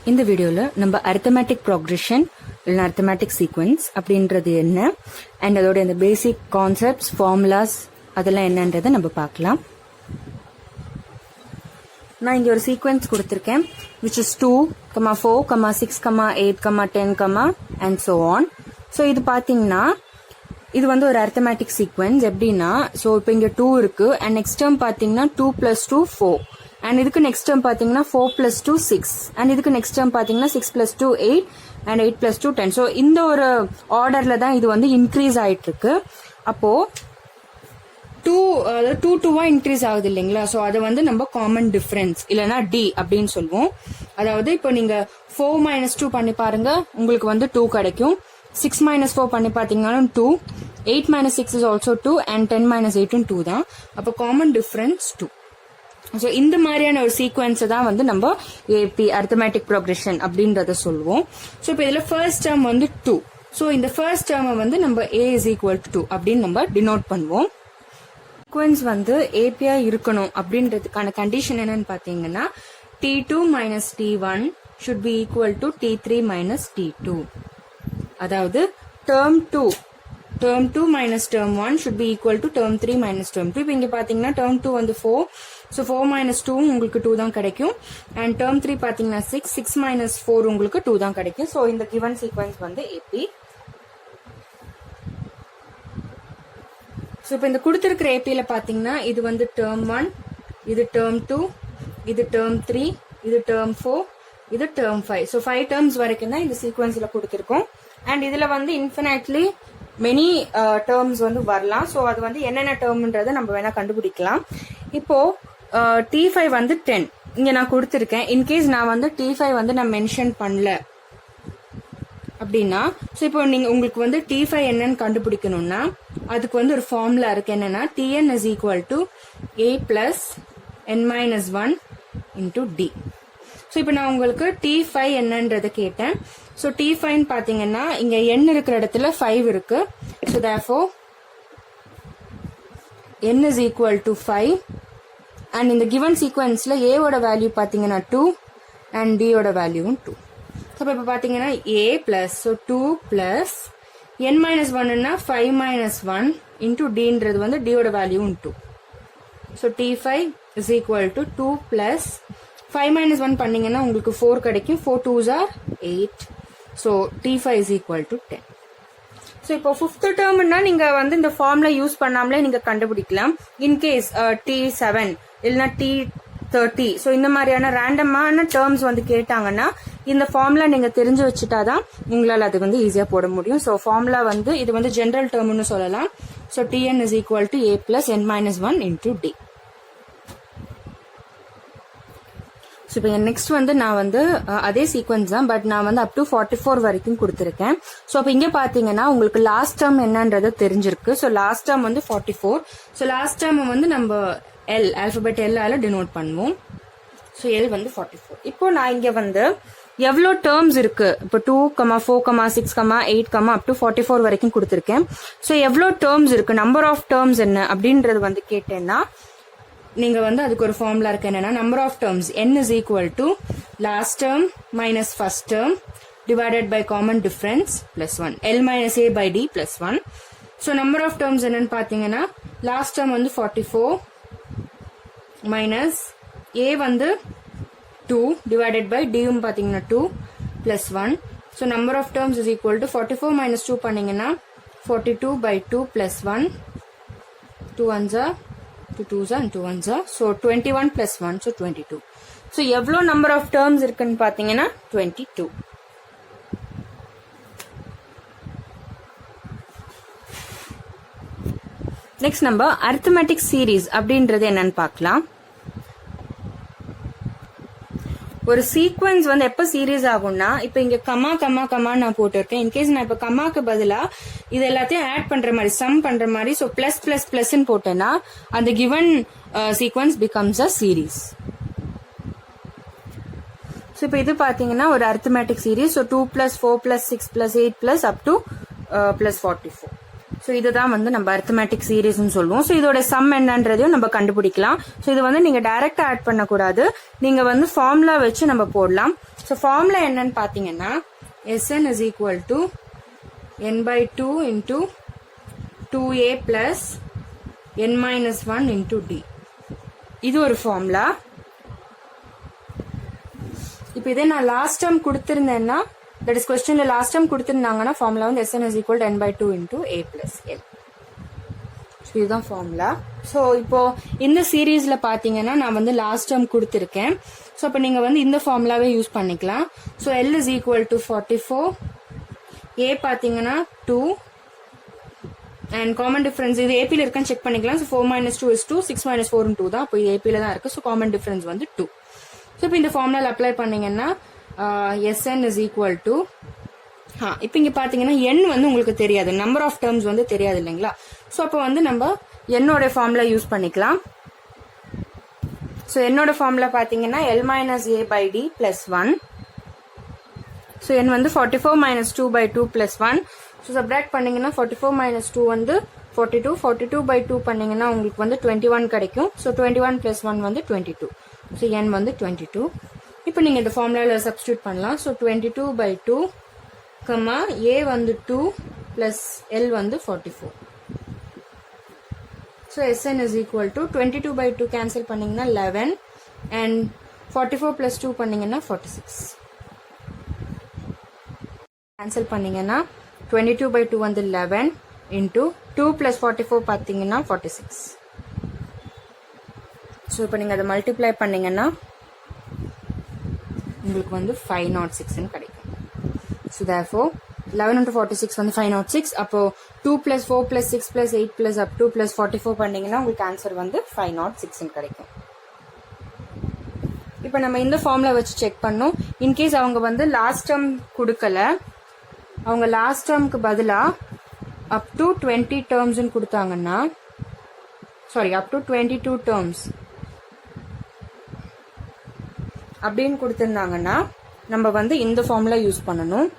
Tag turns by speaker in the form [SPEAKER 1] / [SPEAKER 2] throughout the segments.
[SPEAKER 1] இந்த வீடியோல நம்ம அரித்தமேட்டிக் ப்ரோக்ரஷன் இல்லைன்னா அரித்தமேட்டிக் சீக்வன்ஸ் அப்படின்றது என்ன அண்ட் அதோட அந்த பேசிக் கான்செப்ட்ஸ் ஃபார்முலாஸ் அதெல்லாம் என்னன்றதை நம்ம பார்க்கலாம். நான் இங்க ஒரு சீக்வன்ஸ் கொடுத்திருக்கேன் which is 2, 4, 6, 8, 10, and so on. So இது பாத்தீங்கன்னா இது வந்து ஒரு அரித்தமேட்டிக் சீக்வன்ஸ். எப்படின்னா ஸோ இப்போ இங்க 2 இருக்கு அண்ட் நெக்ஸ்ட் டேர்ம் பாத்தீங்கன்னா 2 + 2 4 அண்ட் இதுக்கு நெக்ஸ்ட் டேர்ம் பாத்தீங்கன்னா 4 + 2 6 அண்ட் இதுக்கு நெக்ஸ்ட் டேர்ம் பாத்தீங்கன்னா 6 + 2 8 அண்ட் 8 + 2 10. ஸோ இந்த ஒரு ஆர்டர்ல தான் இது வந்து இன்க்ரீஸ் ஆயிட்டு இருக்கு. அப்போ 2 இன்க்ரீஸ் ஆகுது இல்லைங்களா? ஸோ அதை வந்து நம்ம காமன் டிஃபரன்ஸ் இல்லைன்னா டி அப்படின்னு சொல்லுவோம். அதாவது இப்போ நீங்க 4 - 2 பண்ணி பாருங்க, உங்களுக்கு வந்து 2 கிடைக்கும். 6 - 4 பண்ணி பார்த்தீங்கன்னாலும் 2, 8 - 6 is also 2 and 10 - 8 2 தான். அப்போ காமன் டிஃபரன்ஸ் 2. ஸோ இந்த மாதிரியான ஒரு சீக்வன்ஸ் தான் வந்து நம்ம ஏபி அரித்தமேட்டிக் ப்ரோக்ரஷன் அப்படின்றத சொல்லுவோம். ஸோ இப்போ இதுல ஃபர்ஸ்ட் டேர்ம் வந்து 2. ஸோ இந்த ஃபர்ஸ்ட் டேர்மை வந்து நம்ம a = 2 அப்படின்னு நம்ம டினோட் பண்ணுவோம். சீக்வன்ஸ் வந்து ஏபியா இருக்கணும் அப்படின்றதுக்கான கண்டிஷன் என்னன்னு பாத்தீங்கன்னா T2 - T1 should be equal to T3 - T2. அதாவது term 2 minus term 1 should be equal to term 3 minus term 2. இப்போ இங்க பாத்தீங்கன்னா term 2 வந்து 4, so 4 - 2 உங்களுக்கு 2 தான் கிடைக்கும். and term 3 பாத்தீங்கன்னா 6 - 4 உங்களுக்கு 2 தான் கிடைக்கும். so இந்த given sequence வந்து AP. ஸோ இப்போ இந்த கொடுத்துருக்கிற ஏபியில் பார்த்தீங்கன்னா இது வந்து டேர்ம் 1, இது டேர்ம் 2, இது டேர்ம் 3, இது டேர்ம் 4, இது டேர்ம் 5. ஸோ 5 டேர்ம்ஸ் வரைக்கும் தான் இந்த சீக்வன்ஸில் கொடுத்துருக்கோம். அண்ட் இதில் வந்து இன்ஃபினிட்லி மெனி டேர்ம்ஸ் வந்து வரலாம். ஸோ அது வந்து என்னென்ன டேர்ம்ன்றதை நம்ம வேணா கண்டுபிடிக்கலாம். இப்போ T5 வந்து 10 இங்கே நான் கொடுத்துருக்கேன். இன்கேஸ் நான் வந்து T5 வந்து நான் மென்ஷன் பண்ணல அப்படின்னா ஸோ இப்போ நீங்க உங்களுக்கு வந்து T5 என்னன்னு கண்டுபிடிக்கணும்னா அதுக்கு வந்து ஒரு ஃபார்முலா இருக்கு. என்னன்னா Tn is equal to a plus n minus 1 into d. So இப்போ நான் உங்களுக்கு T5 என்னன்றதை கேட்டேன். ஸோ T5 பாத்தீங்கன்னா இங்க n இருக்கிற இடத்துல 5 இருக்கு. So therefore n is equal to 5 and இந்த given sequenceல a ஓட வேல்யூ பாத்தீங்கன்னா 2 அண்ட் d ஓட வேல்யூவும் 2. ஸோ இப்போ பாத்தீங்கன்னா a plus so 2 plus n minus 1ன்னா 5 minus 1 into dன்றது வந்து d ஓட value 2. So T5 is equal to 2 plus 5 minus 1 பண்ணீங்கன்னா உங்களுக்கு 4 கிடைக்கும். 4 2s are 8. So T5 is equal to 10. So இப்போ 5th டேர்ம்னா நீங்க வந்து இந்த ஃபார்முலா யூஸ் பண்ணாமலே நீங்க கண்டுபிடிக்கலாம். இன்கேஸ் T7 இல்லைன்னா T30 ஸோ இந்த மாதிரியான ரேண்டமான டேர்ம்ஸ் வந்து கேட்டாங்கன்னா இந்த ஃபார்முலா நீங்க தெரிஞ்சு வச்சுட்டாதான் உங்களால அது வந்து ஈஸியா போட முடியும். ஸோ ஃபார்முலா வந்து இது வந்து ஜெனரல் டேர்ம்னு சொல்லலாம். So Tn is equal to a plus n minus 1 into d. So இப்போ நெக்ஸ்ட் வந்து நான் வந்து அதே சீக்வன்ஸ் தான், பட் நான் வந்து அப் டு 44 வரைக்கும் கொடுத்துருக்கேன். ஸோ அப்போ இங்க பாத்தீங்கன்னா உங்களுக்கு லாஸ்ட் டேர்ம் என்னன்றது தெரிஞ்சிருக்கு. ஸோ லாஸ்ட் டேர்ம் வந்து 44. ஸோ லாஸ்ட் டேர்ம் வந்து நம்ம எல் ஆல்பபெட் எல்லால டினோட் பண்ணுவோம். ஸோ எல் வந்து 44. இப்போ நான் இங்க வந்து எவ்வளோ டேர்ம்ஸ் இருக்கு இப்போ 2, 4, 6, 8 அப் டு 44 வரைக்கும் கொடுத்துருக்கேன். ஸோ எவ்வளோ டேர்ம்ஸ் இருக்கு, நம்பர் ஆஃப் டேர்ம்ஸ் என்ன அப்படின்றது வந்து கேட்டேன்னா நீங்க வந்து அதுக்கு ஒரு ஃபார்முலா இருக்கு. என்னன்னா number of terms n is equal to last term minus first term divided by common difference plus 1 l minus a by d plus 1. So number of terms என்னன்னு பாத்தீங்கன்னா லாஸ்ட் டேர்ம் வந்து 44 மைனஸ் a வந்து 2 divided by d பாத்தீங்கன்னா 2 plus 1. So number of terms is equal to 44 minus 2 பண்ணீங்கன்னா 42 by 2 plus 1. 2 1s are 2 2s are and 2 1s are. So 21 plus 1 so 22. So எவ்வளோ number of terms இருக்குன்னு பாத்தீங்கன்னா 22. Next நம்ம arithmetic series அப்படின்றது என்னன்னு பார்க்கலாம். ஒரு சீக்வன்ஸ் வந்து எப்ப சீரீஸ் ஆகும்னா இப்ப இங்க கமா நான் போட்டிருக்கேன். இன்கேஸ் நான் இப்ப கமாக்கு பதிலா இது எல்லாத்தையும் ஆட் பண்ற மாதிரி சம் பண்ற மாதிரி ஸோ பிளஸ் பிளஸ் பிளஸ் போட்டேன்னா அந்த given sequence becomes a series. So இப்போ இது பாத்தீங்கன்னா ஒரு arithmetic series. So 2 + 4 + 6 + 8 + up to +44. So இதுதான் வந்து நம்ம அரித்மெட்டிக் சீரீஸ்னு சொல்லுவோம். ஸோ இதோட சம் என்னன்றதையும் நம்ம கண்டுபிடிக்கலாம். ஸோ இது வந்து நீங்க டைரக்டா ஆட் பண்ணக்கூடாது, நீங்க வந்து ஃபார்முலா வச்சு நம்ம போடலாம். ஸோ ஃபார்முலா என்னன்னு பாத்தீங்கன்னா Sn is equal to n/2 into 2a plus n minus 1 into d. இது ஒரு ஃபார்முலா. இப்போ இதே நான் லாஸ்ட் டைம் கொடுத்திருந்தேன்னா, தட் இஸ் கொஸ்டின்ல லாஸ்ட் டைம் கொடுத்திருந்தாங்கன்னா ஃபார்முலா வந்து Sn is equal to n/2 into a plus l. So இதுதான் ஃபார்முலா. ஸோ இப்போ இந்த சீரீஸ்ல பாத்தீங்கன்னா நான் வந்து லாஸ்ட் டைம் கொடுத்திருக்கேன். ஸோ அப்போ நீங்க வந்து இந்த ஃபார்முலாவே யூஸ் பண்ணிக்கலாம். So l is equal to 44, a பாத்தீங்கன்னா 2 அண்ட் காமன் டிஃபரன்ஸ் இது ஏபியில் இருக்கான்னு செக் பண்ணிக்கலாம். ஸோ 4 minus 2 is 2, 6 minus 4 2 தான். அப்போ இது ஏபியில் தான் இருக்கு. ஸோ காமன் டிஃபரன்ஸ் வந்து 2. ஸோ இப்போ இந்த ஃபார்முலா அப்ளை பண்ணீங்கன்னா Sn is equal to இப்போ இங்க பாத்தீங்கன்னா n வந்து உங்களுக்கு தெரியாது, நம்பர் ஆஃப் டேர்ம்ஸ் வந்து தெரியாது இல்லைங்களா. ஸோ அப்போ வந்து நம்ம என்னோட ஃபார்முலா யூஸ் பண்ணிக்கலாம். ஸோ என்னோட ஃபார்முலா பாத்தீங்கன்னா l minus a by d plus 1. So n வந்து 44 minus 2 by 2 plus 1. So subtract பண்ணீங்கன்னா 44 minus 2 வந்து 42, 42 by 2 பண்ணீங்கன்னா உங்களுக்கு வந்து 21 கிடைக்கும். ஸோ 21 plus 1 வந்து 22. ஸோ n வந்து 22. இப்போ நீங்க இந்த ஃபார்முலாவில் சப்ஸ்டியூட் பண்ணலாம். ஸோ 22 by 2, a வந்து 2 plus l வந்து 44. So Sn is equal to 22 by 2 cancel பண்ணீங்கன்னா 11 and 44 plus 2 பண்ணீங்கன்னா 46. கேன்சல் பண்ணீங்கன்னா 22 by 2 வந்து 11 into 2 plus 44 பார்த்தீங்கன்னா 46. ஸோ இப்போ நீங்கள் அதை மல்டிப்ளை பண்ணீங்கன்னா உங்களுக்கு வந்து 506 கிடைக்கும். ஸோ therefore 11 into 46 வந்து 506. அப்போ 2 plus 4 plus 6 plus 8 plus up to plus 44 பண்ணீங்கன்னா உங்களுக்கு ஆன்சர் வந்து 506 கிடைக்கும். இப்போ நம்ம இந்த ஃபார்முலா வச்சு செக் பண்ணோம். இன்கேஸ் அவங்க வந்து லாஸ்ட் டேர்ம் கொடுக்கல, அவங்க லாஸ்ட் டேர்முக்கு பதிலா அப் டு 20 டேர்ம்ஸ்ன்னு கொடுத்தாங்கன்னா, சாரி அப் டு 22 டேர்ம்ஸ் அப்படின்னு கொடுத்திருந்தாங்கன்னா நம்ம வந்து இந்த ஃபார்முலா யூஸ் பண்ணணும்.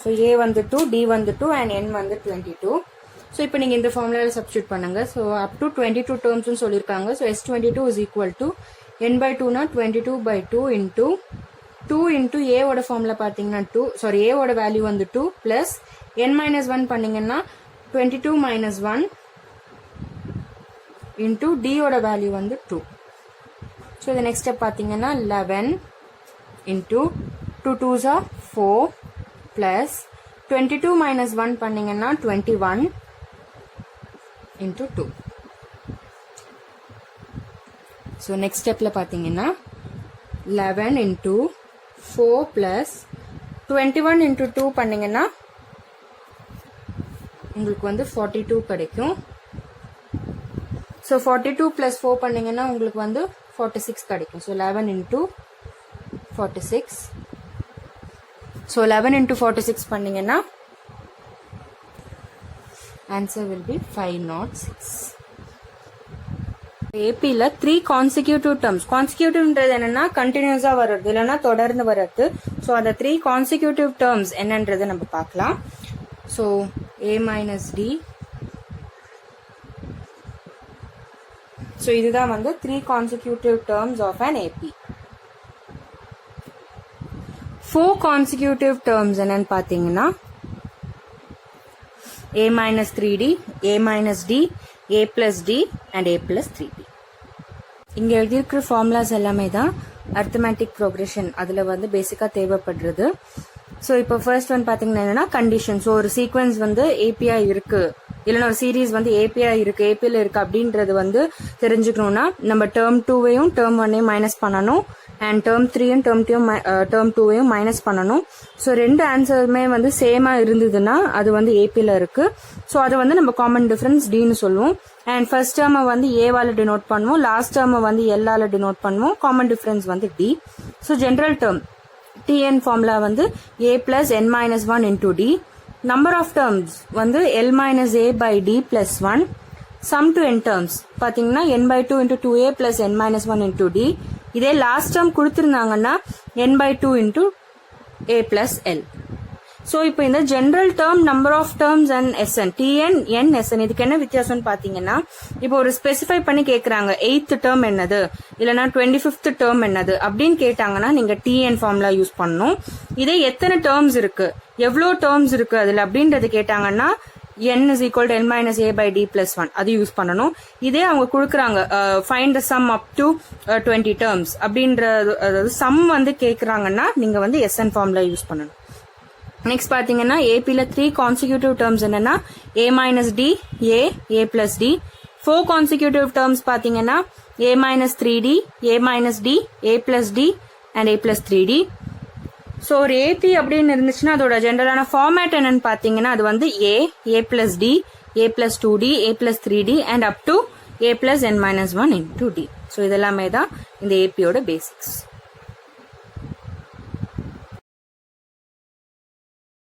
[SPEAKER 1] ஸோ a வந்து 2, d வந்து 2 and n வந்து 22. ஸோ இப்போ நீங்கள் இந்த ஃபார்முலாவில் சப்ஸ்டியூட் பண்ணுங்க. ஸோ அப் டு 22 டேர்ம்ஸ்னு சொல்லியிருக்காங்க. So S22 is equal to n/2னா 22 by 2 into 2 into a ஓட ஃபார்முலா பார்த்தீங்கன்னா 2, சாரி a ஓட வேல்யூ வந்து 2 plus n minus 1 பண்ணீங்கன்னா 22 minus 1 into d ஓட வேல்யூ வந்து 2. ஸோ இது நெக்ஸ்ட் ஸ்டெப் பார்த்தீங்கன்னா 11 into 2 2s are 4 plus 22 minus 1 பண்ணீங்கன்னா 21 into 2. ஸோ நெக்ஸ்ட் ஸ்டெப்ல பார்த்தீங்கன்னா 11 into 4 plus 21 into 2 பண்ணீங்கன்னா உங்களுக்கு வந்து 42 கிடைக்கும். ஸோ 42 plus 4 பண்ணீங்கன்னா உங்களுக்கு வந்து 46 கிடைக்கும். So 11 into 46. ஸோ 11 into 46 பண்ணீங்கன்னா ஆன்சர் வில் பி 506. ஏபியில் 3 கான்சிக்யூட்டிவ் டேர்ம்ஸ், கான்சிக்யூட்டிவ்ன்றது என்னன்னா கண்டினியூஸா வர்றது இல்லைன்னா தொடர்ந்து வர்றது. ஸோ அந்த 3 கான்சிக்யூட்டிவ் டேர்ம்ஸ் என்னன்றது நம்ம பார்க்கலாம். So a minus d. So இதுதான் வந்து 3 consecutive terms of an AP. 4 consecutive terms என்னன்னு பார்த்தீங்கன்னா a minus 3d, a minus d, a plus d and a plus 3d. இங்க எழுதியிருக்கிற ஃபார்முலாஸ் எல்லாமே தான் அரித்மெட்டிக் ப்ரோக்ரெஷன் அதில் வந்து பேசிக்காக தேவைப்படுறது. ஸோ இப்போ ஃபர்ஸ்ட் ஒன் பார்த்தீங்கன்னா என்னன்னா கண்டிஷன். ஸோ ஒரு சீக்வன்ஸ் வந்து ஏபிஐ இருக்கு இல்லைன்னா ஒரு சீரீஸ் வந்து ஏபிஐ இருக்கு, ஏபிஎல் இருக்கு அப்படின்றது வந்து தெரிஞ்சுக்கணும்னா நம்ம டேர்ம் 2வையும் டேர்ம் 1ஐயும் மைனஸ் பண்ணணும் அண்ட் டேர்ம் 3யும் டேர்ம் 2வையும் மைனஸ் பண்ணணும். ஸோ ரெண்டு ஆன்சருமே வந்து சேமா இருந்ததுன்னா அது வந்து ஏபியில் இருக்கு. ஸோ அது வந்து நம்ம காமன் டிஃபரன்ஸ் டின்னு சொல்லுவோம். அண்ட் ஃபர்ஸ்ட் டேர்மை வந்து ஏவால டினோட் பண்ணுவோம், லாஸ்ட் டேர்மை வந்து எல்லால டினோட் பண்ணுவோம். காமன் டிஃபரன்ஸ் வந்து d. So general term TN formula வந்து a plus n minus 1 into d. Number of terms வந்து l minus a by d plus 1. Sum to n terms பார்த்தீங்கன்னா n by 2 into 2a plus n minus 1 into d. இதே last term கொடுத்துருந்தாங்கன்னா n by 2 into a plus l. So இப்போ இந்த general term number of terms and SN TN N SN இதுக்கு என்ன வித்தியாசம்னு பாத்தீங்கன்னா இப்போ ஒரு ஸ்பெசிஃபை பண்ணி கேட்கறாங்க 8th டேர்ம் என்னது இல்லைன்னா 25th டேர்ம் என்னது அப்படின்னு கேட்டாங்கன்னா நீங்க டிஎன் ஃபார்முலா யூஸ் பண்ணணும். இதே எத்தனை டேர்ம்ஸ் இருக்கு எவ்வளோ டேர்ம்ஸ் இருக்கு அதுல அப்படின்றது கேட்டாங்கன்னா n is equal to n minus a by d plus 1 அது யூஸ் பண்ணணும். இதே அவங்க கொடுக்குறாங்க find the sum up to 20 terms அப்படின்ற அதாவது சம் வந்து கேட்கறாங்கன்னா நீங்க வந்து SN ஃபார்முலா யூஸ் பண்ணணும். நெக்ஸ்ட் பாத்தீங்கன்னா ஏபில 3 கான்சிக்யூட்டிவ் டேர்ம்ஸ் என்னன்னா a minus d a plus d. 4 consecutive terms பாத்தீங்கன்னா a minus 3d a minus d a plus d and a plus 3d. So ஒரு ஏபி அப்படின்னு இருந்துச்சுன்னா அதோட ஜென்ரலான ஃபார்மேட் என்னன்னு பாத்தீங்கன்னா அது வந்து a plus d a plus 2d a plus 3d and up to a plus n minus 1 into d. So இதெல்லாமே தான் இந்த ஏபியோட பேசிக்ஸ்.